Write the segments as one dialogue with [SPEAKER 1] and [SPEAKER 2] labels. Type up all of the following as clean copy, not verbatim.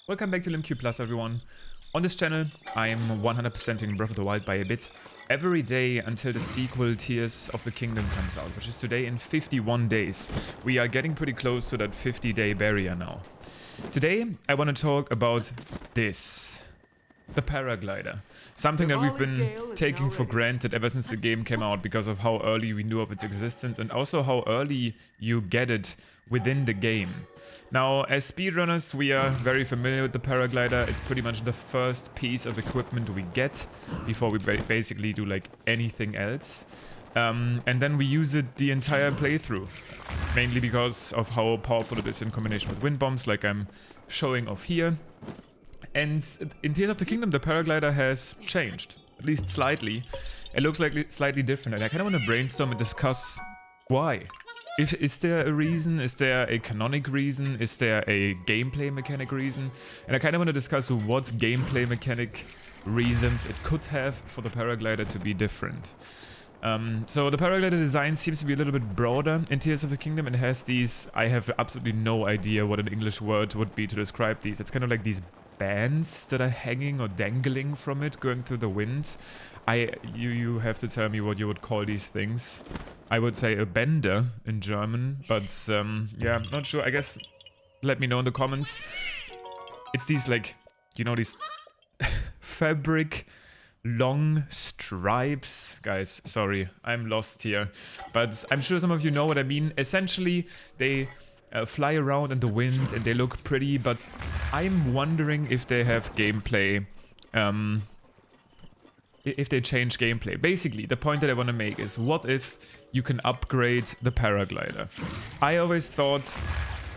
[SPEAKER 1] Welcome back to LimQ Plus, everyone. On this channel, I'm 100%ing Breath of the Wild by a bit every day until the sequel Tears of the Kingdom comes out, which is today in 51 days. We are getting pretty close to that 50-day barrier now. Today, I want to talk about this. The Paraglider. Something that we've been taking for granted ever since the game came out because of how early we knew of its existence and also how early you get it within the game. Now, as speedrunners, we are very familiar with the Paraglider. It's pretty much the first piece of equipment we get before we basically do like anything else. And then we use it the entire playthrough, mainly because of how powerful it is in combination with wind bombs, like I'm showing off here. And in Tears of the Kingdom, the Paraglider has changed, at least slightly. It looks like slightly different, and I kind of want to brainstorm and discuss why. Is there a reason? Is there a canonic reason? Is there a gameplay mechanic reason? And I kind of want to discuss what gameplay mechanic reasons it could have for the Paraglider to be different. So the Paraglider design seems to be a little bit broader in Tears of the Kingdom. It has these, I have absolutely no idea what an English word would be to describe these. It's kind of like these bands that are hanging or dangling from it, going through the wind. You have to tell me what you would call these things. I would say a bender in German, but yeah, I'm not sure. I guess let me know in the comments. It's these like, you know, these fabric long stripes. Guys, sorry, I'm lost here, but I'm sure some of you know what I mean. Essentially, they fly around in the wind and they look pretty, but I'm wondering if they have gameplay, if they change gameplay. Basically, the point that I want to make is, what if you can upgrade the Paraglider? I always thought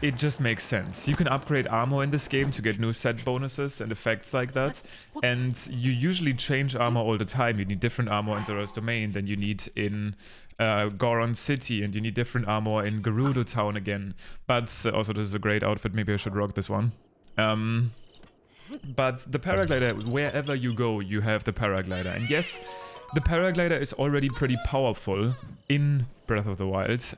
[SPEAKER 1] it just makes sense. You can upgrade armor in this game to get new set bonuses and effects like that. And you usually change armor all the time. You need different armor in Zora's Domain than you need in Goron City. And you need different armor in Gerudo Town again. But also, this is a great outfit. Maybe I should rock this one. But the Paraglider, wherever you go, you have the Paraglider. And yes, the Paraglider is already pretty powerful in Breath of the Wild,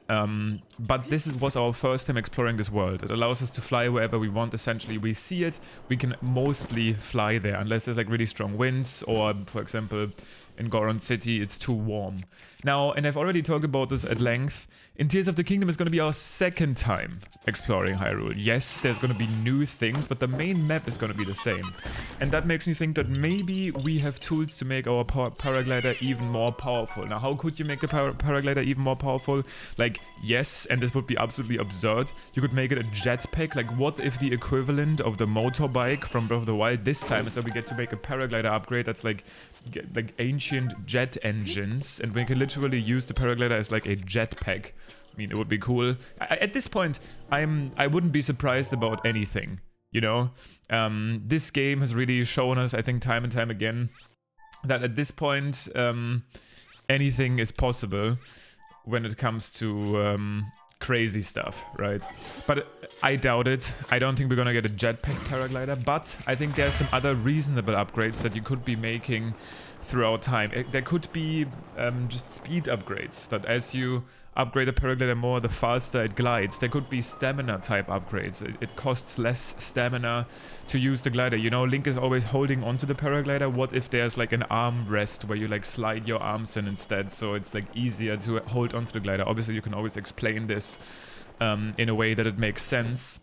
[SPEAKER 1] but this was our first time exploring this world. It allows us to fly wherever we want, essentially. We see it, we can mostly fly there, unless there's like really strong winds, or for example, in Goron City, it's too warm. Now, and I've already talked about this at length, in Tears of the Kingdom is going to be our second time exploring Hyrule. Yes, there's going to be new things, but the main map is going to be the same. And that makes me think that maybe we have tools to make our Paraglider even more powerful. Now, how could you make the Paraglider even more powerful? Like, yes, and this would be absolutely absurd, you could make it a jetpack. Like, what if the equivalent of the motorbike from Breath of the Wild this time is that we get to make a Paraglider upgrade that's like ancient jet engines, and we can literally use the Paraglider as like a jetpack. I mean, it would be cool. At this point, I wouldn't be surprised about anything, you know? This game has really shown us, I think, time and time again, that at this point, anything is possible when it comes to crazy stuff, right? But I doubt it. I don't think we're gonna get a jetpack Paraglider, but I think there's some other reasonable upgrades that you could be making throughout time. There could be just speed upgrades, that as you upgrade the Paraglider more, the faster it glides. There could be stamina type upgrades. It costs less stamina to use the glider. You know, Link is always holding onto the Paraglider. What if there's like an arm rest where you like slide your arms in instead, so it's like easier to hold onto the glider? Obviously, you can always explain this in a way that it makes sense.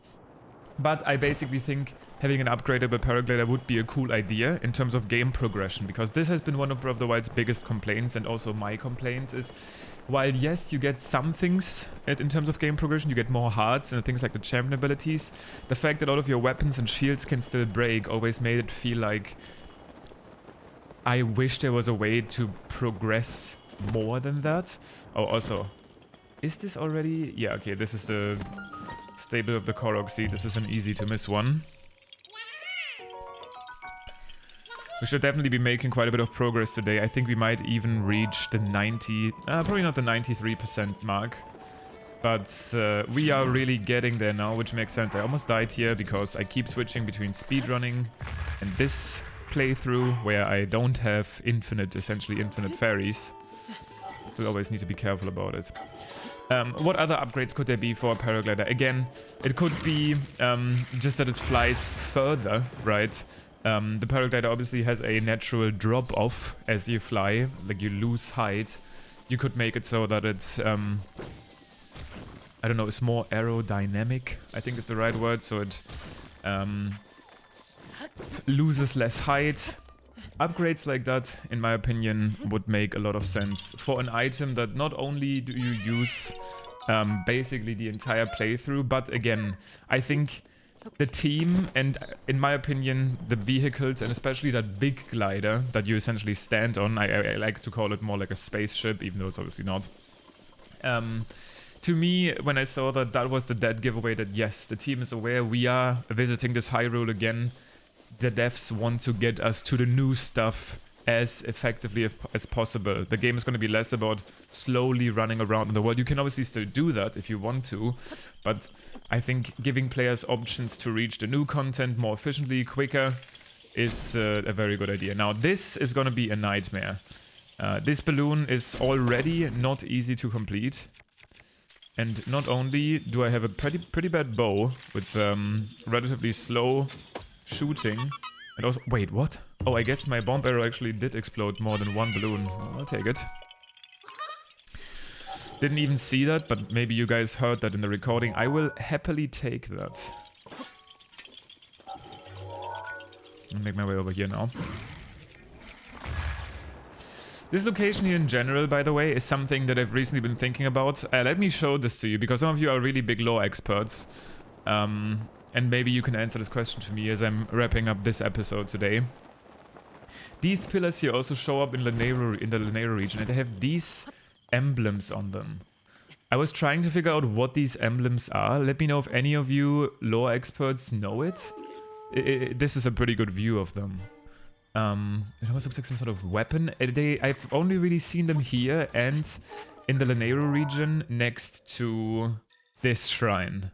[SPEAKER 1] But I basically think having an upgradable Paraglider would be a cool idea in terms of game progression, because this has been one of Breath of the Wild's biggest complaints, and also my complaint is, while yes, you get some things in terms of game progression, you get more hearts and things like the champion abilities, the fact that all of your weapons and shields can still break always made it feel like I wish there was a way to progress more than that. Oh, also, is this already? Yeah, okay, this is the stable of the Korok Seed. This is an easy to miss one. We should definitely be making quite a bit of progress today. I think we might even reach the 90, probably not the 93% mark. But we are really getting there now, which makes sense. I almost died here because I keep switching between speedrunning and this playthrough where I don't have essentially infinite fairies. Still always need to be careful about it. What other upgrades could there be for a Paraglider? Again, it could be just that it flies further, right? The Paraglider obviously has a natural drop-off as you fly, like you lose height. You could make it so that it's, I don't know, it's more aerodynamic, I think is the right word, so it loses less height. Upgrades like that, in my opinion, would make a lot of sense for an item that not only do you use basically the entire playthrough, but again, I think the team and, in my opinion, the vehicles, and especially that big glider that you essentially stand on, I like to call it more like a spaceship, even though it's obviously not. To me, when I saw that, that was the dead giveaway that yes, the team is aware we are visiting this Hyrule again. The devs want to get us to the new stuff as effectively as possible. The game is going to be less about slowly running around in the world. You can obviously still do that if you want to, but I think giving players options to reach the new content more efficiently, quicker, is a very good idea. Now, this is going to be a nightmare. This balloon is already not easy to complete. And not only do I have a pretty bad bow with relatively slow shooting, and also, wait, what? Oh, I guess my bomb arrow actually did explode more than one balloon. I'll take it. Didn't even see that, but maybe you guys heard that in the recording. I will happily take that. I'll make my way over here now. This location here in general, by the way, is something that I've recently been thinking about. Let me show this to you, because some of you are really big lore experts. And maybe you can answer this question to me as I'm wrapping up this episode today. These pillars here also show up in the Lanero region, and they have these emblems on them. I was trying to figure out what these emblems are. Let me know if any of you lore experts know it. This is a pretty good view of them. It almost looks like some sort of weapon. I've only really seen them here and in the Lanero region next to this shrine.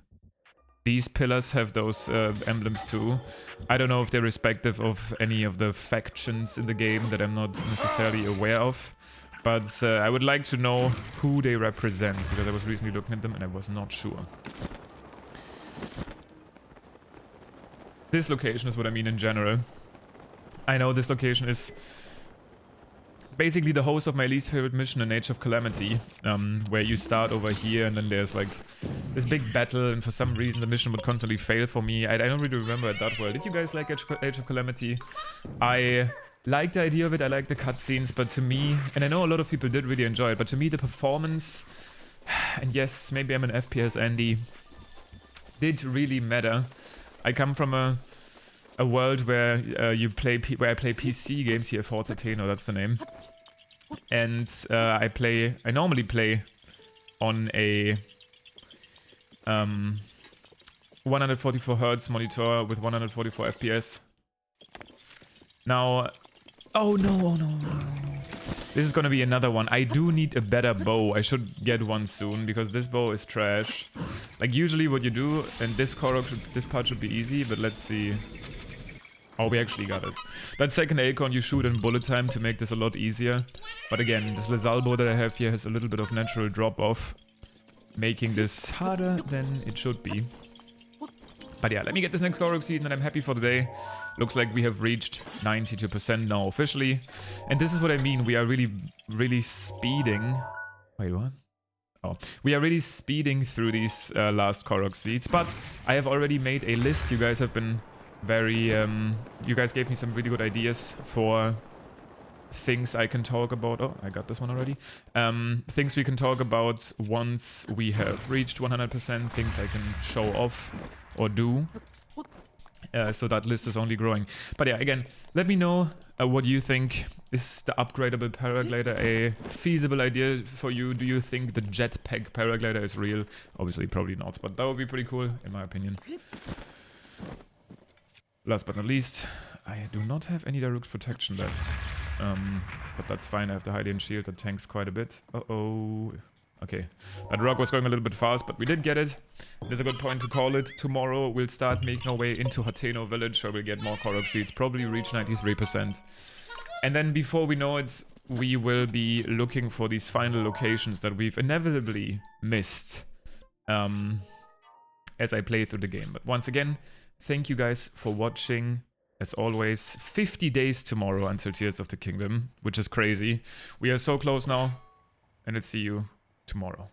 [SPEAKER 1] These pillars have those emblems too. I don't know if they're respective of any of the factions in the game that I'm not necessarily aware of. But I would like to know who they represent, because I was recently looking at them and I was not sure. This location is what I mean in general. I know this location is basically the host of my least favorite mission in Age of Calamity, where you start over here and then there's like this big battle, and for some reason the mission would constantly fail for me. I don't really remember it that well. Did you guys like Age of Calamity? I like the idea of it, I like the cutscenes, but to me, and I know a lot of people did really enjoy it, but to me the performance, and yes, maybe I'm an FPS Andy, did really matter. I come from a world where I play PC games here, Fortateno, that's the name. And I normally play on a 144 Hz monitor with 144 FPS. Now, oh no. This is gonna be another one. I do need a better bow. I should get one soon, because this bow is trash. Like usually what you do, and this part should be easy, but let's see. Oh, we actually got it. That second acorn you shoot in bullet time to make this a lot easier. But again, this Lazal bow that I have here has a little bit of natural drop-off, making this harder than it should be. But yeah, let me get this next Korok seed and then I'm happy for the day. Looks like we have reached 92% now officially. And this is what I mean, we are really speeding. Wait, what? Oh, we are really speeding through these last Korok seeds. But I have already made a list. You guys have been very, you guys gave me some really good ideas for things I can talk about. Oh, I got this one already. Things we can talk about once we have reached 100%, things I can show off or do. So that list is only growing. But yeah, again, let me know what you think. Is the upgradable paraglider a feasible idea for you? Do you think the jetpack paraglider is real? Obviously, probably not, but that would be pretty cool, in my opinion. Last but not least, I do not have any direct protection left. But that's fine, I have the Hylian shield that tanks quite a bit. Uh-oh. Okay, that rock was going a little bit fast, but we did get it. There's a good point to call it. Tomorrow we'll start making our way into Hateno village, where we'll get more Korok seeds, probably reach 93%. And then before we know it, we will be looking for these final locations that we've inevitably missed as I play through the game. But once again, thank you guys for watching. As always, 50 days tomorrow until Tears of the Kingdom, which is crazy. We are so close now, and I'll see you tomorrow.